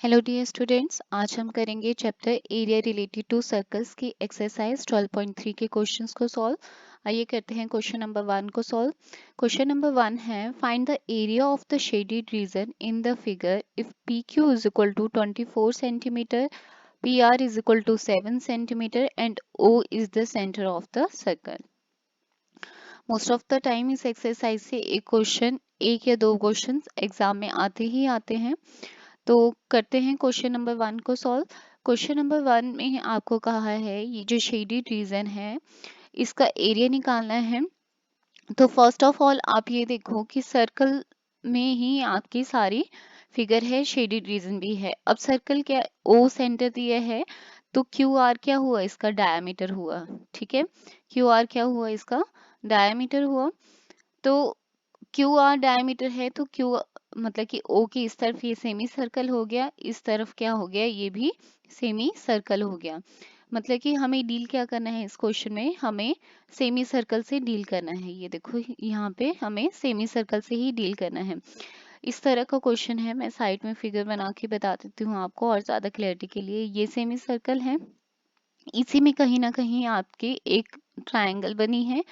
Hello dear students, आज हम करेंगे chapter area related to circles की एक्सरसाइज 12.3 के क्वेश्चंस को सॉल्व। आइए करते हैं क्वेश्चन नंबर 1 को सॉल्व। क्वेश्चन नंबर 1 है find the area of the shaded region in the figure if P Q is equal to 24 centimetre, P R is equal to 7 centimetre and O is the centre of the circle. Most of the time इस exercise से एक या दो question exam में आते ही आते हैं। तो करते हैं क्वेश्चन नंबर 1 को सॉल्व। क्वेश्चन नंबर 1 में आपको कहा है ये जो शेडेड रीजन है इसका एरिया निकालना है। तो फर्स्ट ऑफ ऑल आप ये देखो कि सर्कल में ही आपकी सारी फिगर है, शेडेड रीजन भी है। अब सर्कल क्या ओ सेंटर दिया है, तो क्यू आर क्या हुआ, इसका डायमीटर हुआ। ठीक है, क्यू आर क्या हुआ, इसका डायमीटर हुआ। तो क्यू आर डायमीटर है तो क्यू मतलब कि ओ की इस तरफ ये सेमी सर्कल हो गया, इस तरफ क्या हो गया, ये भी सेमी सर्कल हो गया। मतलब कि हमें डील क्या करना है इस क्वेश्चन में, हमें सेमी सर्कल से डील करना है। ये देखो यहाँ पे हमें सेमी सर्कल से ही डील करना है। इस तरह का क्वेश्चन है, मैं साइड में फिगर बना के बता देती हूँ आपको और ज्यादा क्लैरिटी के लिए। ये सेमी सर्कल है, इसी में कहीं ना कहीं आपकी एक ट्रायंगल बनी है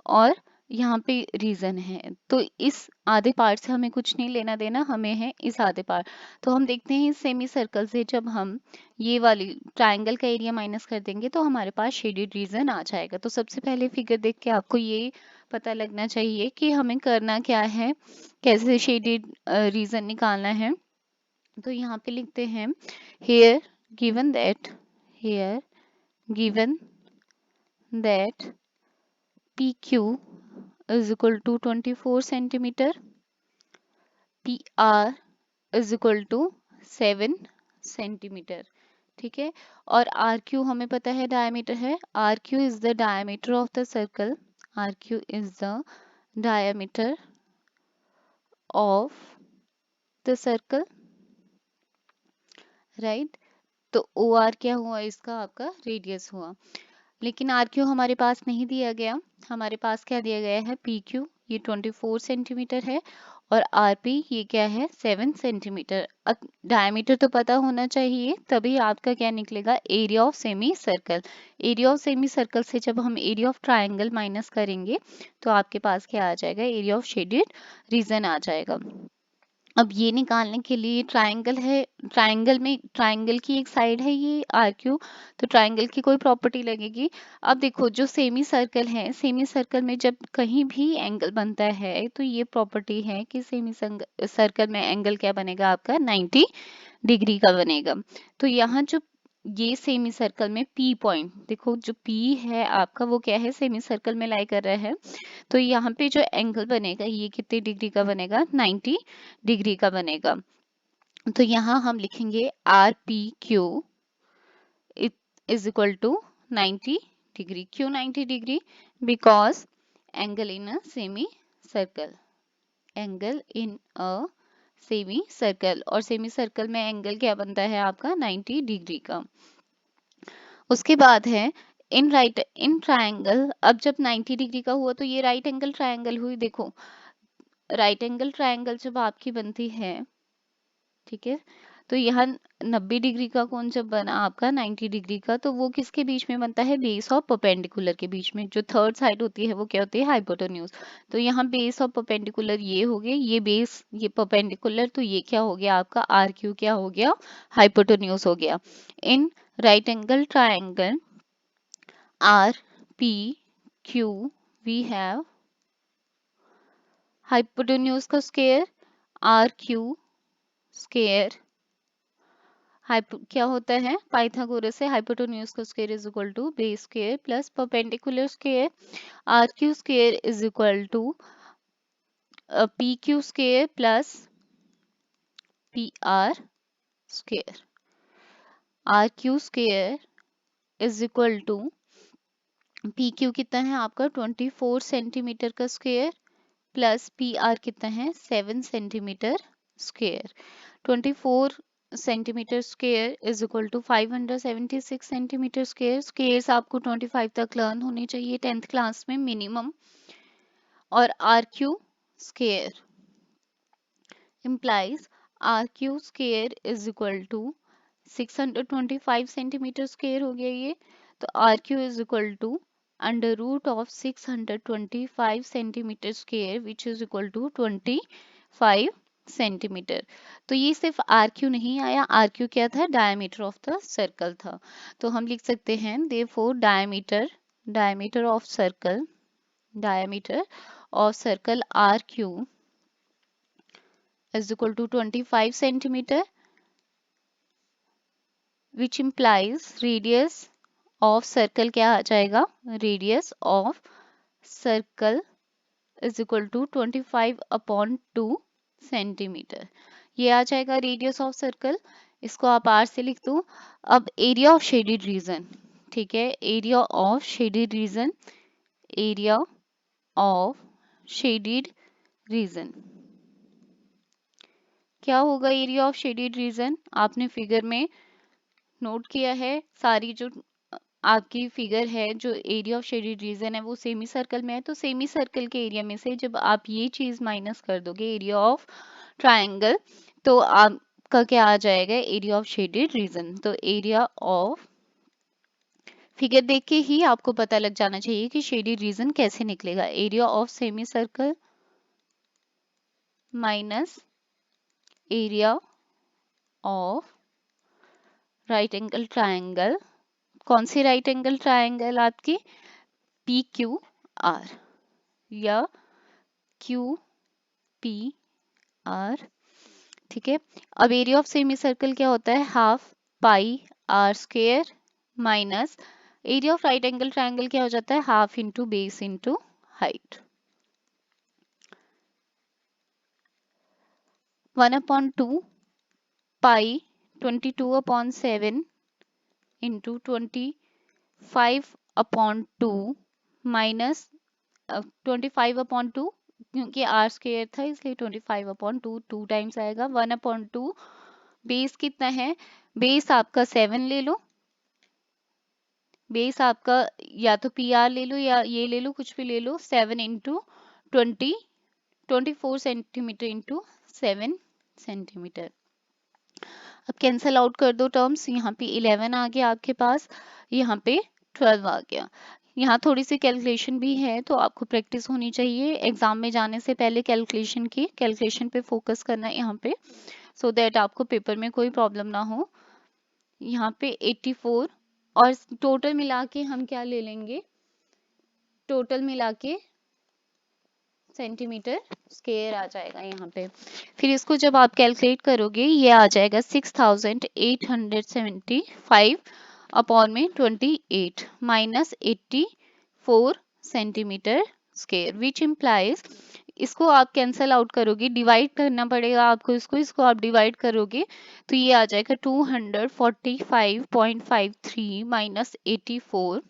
और यहाँ पे रीजन है। तो इस आधे पार्ट से हमें कुछ नहीं लेना देना, हमें है इस आधे पार्ट। तो हम देखते हैं इस सेमी सर्कल से जब हम ये वाली ट्रायंगल का एरिया माइनस कर देंगे तो हमारे पास शेडेड रीजन आ जाएगा। तो सबसे पहले फिगर देख के आपको ये पता लगना चाहिए कि हमें करना क्या है, कैसे शेडेड रीजन निकालना है। तो यहाँ पे लिखते हैं here given that, here given that PQ is equal to 24 centimeter, PR is equal to 7 centimetre. ठीक है, और RQ हमें पता है डायमीटर है, RQ is the diameter of the circle, RQ is the diameter of the circle, right? तो OR क्या हुआ, इसका आपका रेडियस हुआ। लेकिन आर क्यू हमारे पास नहीं दिया गया, हमारे पास क्या दिया गया है, पी क्यू, ये 24 सेंटीमीटर है और आर पी ये क्या है, 7 सेंटीमीटर। अब डायमीटर तो पता होना चाहिए, तभी आपका क्या निकलेगा, area of semi circle. Area of semi circle से जब हम एरिया ऑफ ट्राइंगल माइनस करेंगे तो आपके पास क्या आ जाएगा, एरिया ऑफ शेडेड रीजन आ जाएगा। अब ये निकालने के लिए ट्रायंगल है, ट्रायंगल में ट्रायंगल की एक साइड है ये आर क्यू, तो ट्रायंगल की कोई प्रॉपर्टी लगेगी। अब देखो जो सेमी सर्कल है, सेमी सर्कल में जब कहीं भी एंगल बनता है तो ये प्रॉपर्टी है कि सेमी सर्कल में एंगल क्या बनेगा, आपका 90 डिग्री का बनेगा। तो यहाँ जो ये सेमी सर्कल में पी पॉइंट देखो, जो पी है आपका वो क्या है, सेमी सर्कल में लाई कर रहा है। तो यहाँ पे जो एंगल बनेगा ये कितने डिग्री का बनेगा, 90 डिग्री का बनेगा। तो यहाँ हम लिखेंगे R P Q is equal to 90 degree. क्यों 90 degree, because angle in a semicircle, angle in a semicircle, और सेमी सर्कल में एंगल क्या बनता है आपका, 90 डिग्री का। उसके बाद है इन ट्रायंगल, अब जब 90 डिग्री का हुआ तो ये राइट एंगल ट्रायंगल हुई। देखो राइट एंगल ट्रायंगल जब आपकी बनती है, ठीक है, तो यहाँ 90 डिग्री का कोण जब बना आपका 90 डिग्री का, तो वो किसके बीच में बनता है, बेस और परपेंडिकुलर के बीच में। जो थर्ड साइड होती है वो क्या होती है, हाइपोटेन्यूज। तो यहाँ बेस और परपेंडिकुलर ये हो गए, ये बेस ये परपेंडिकुलर, तो ये क्या हो गया आपका आर क्यू क्या हो गया, हाइपोटेन्यूज हो गया। In right angle triangle R P Q we have hypotenuse का स्क्वायर आर क्यू स्क्वायर, क्या होता है, पाइथागोरस से हाइपोटेन्यूज का square is equal to base square plus perpendicular square, R Q square is equal to P Q square plus P R square. R Q square is equal to P Q कितना है आपका 24 centimetre का square plus P are कितना है 7 centimetre square. 24 centimetre square is equal to 576 centimetre square. Squares आपको 25 तक learn होने चाहिए 10th क्लास में मिनिमम। और R Q square implies R Q square is equal to 625 centimetre square हो गया ये। तो R Q is equal to under root of 625 centimetre square which is equal to 25 centimetre. तो ये सिर्फ आर क्यू नहीं आया, आर क्यू क्या था, डायमीटर ऑफ द सर्कल था। तो हम लिख सकते हैं therefore diameter of circle R Q is equal to 25 centimeter, which implies radius of circle क्या आ जाएगा, radius of circle is equal to 25 upon 2 centimetre. ये आ जाएगा रेडियस ऑफ सर्कल, इसको आप आर से लिख दो। अब एरिया ऑफ शेडेड रीजन, ठीक है, area of shaded region, area of shaded region क्या होगा, एरिया ऑफ शेडेड रीजन आपने फिगर में नोट किया है। सारी जो आपकी फिगर है, जो एरिया ऑफ शेडेड रीजन है वो सेमी सर्कल में है। तो सेमी सर्कल के एरिया में से जब आप ये चीज माइनस कर दोगे एरिया ऑफ ट्रायंगल, तो आपका क्या आ जाएगा, एरिया ऑफ शेडेड रीजन। तो एरिया ऑफ, फिगर देख के ही आपको पता लग जाना चाहिए कि शेडेड रीजन कैसे निकलेगा। Area of semi circle minus area of right angle triangle. कौन सी राइट एंगल ट्रायंगल आपकी, पी क्यू आर या क्यू पी आर, ठीक है। अब एरिया ऑफ सेमी सर्कल क्या होता है, half pi r square minus area of right angle triangle क्या हो जाता है, half into base into height. 1/2 pi 22/7 into 25/2 minus 25/2, क्योंकि आर स्क्वायर था इसलिए 25/2 टू टाइम्स आएगा। 1/2 बेस कितना है, बेस आपका 7 ले लो, बेस आपका या तो पी आर ले लो या ये ले लो, कुछ भी ले लो। 7 इंटू 24 सेंटीमीटर इंटू 7 सेंटीमीटर। अब कैंसल आउट कर दो टर्म्स, यहाँ पे 11 आ गया आपके पास, यहाँ पे 12 आ गया। यहाँ थोड़ी सी कैलकुलेशन भी है तो आपको प्रैक्टिस होनी चाहिए। एग्जाम में जाने से पहले कैलकुलेशन पे फोकस करना है यहाँ पे, सो दैट आपको पेपर में कोई प्रॉब्लम ना हो। यहाँ पे 84 और टोटल मिला के हम क्या ले लेंगे, टोटल मिला के सेंटीमीटर स्क्वायर आ जाएगा यहाँ पे। फिर इसको जब आप कैलकुलेट करोगे ये आ जाएगा 6875 अपॉन में 28 minus 84 centimetre square, which implies, इसको आप कैंसल आउट करोगे, डिवाइड करना पड़ेगा आपको इसको आप डिवाइड करोगे तो ये आ जाएगा 245.53 माइनस 84,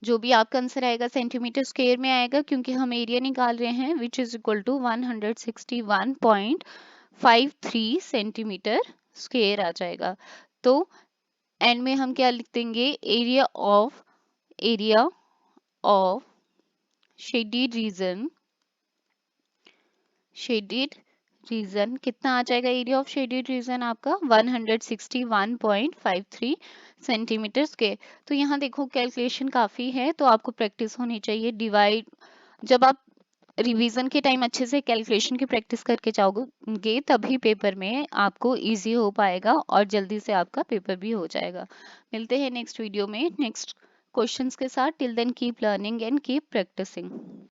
जो भी आपका आंसर आएगा सेंटीमीटर स्क्वायर में आएगा क्योंकि हम एरिया निकाल रहे हैं, which is equal to 161.53 centimetre square आ जाएगा। तो एंड में हम क्या लिख देंगे, एरिया ऑफ शेडेड रीजन कितना आ जाएगा, एरिया ऑफ शेडेड रीजन आपका 161.53 सेंटीमीटर स्क्वायर। तो यहाँ देखो कैलकुलेशन काफी है तो आपको प्रैक्टिस होनी चाहिए। डिवाइड, जब आप रिवीजन के टाइम अच्छे से कैलकुलेशन की प्रैक्टिस करके जाओगे तभी पेपर में आपको इजी हो पाएगा और जल्दी से आपका पेपर भी हो जाएगा। मिलते हैं नेक्स्ट वीडियो में नेक्स्ट क्वेश्चंस के साथ। Till then keep learning and keep practising.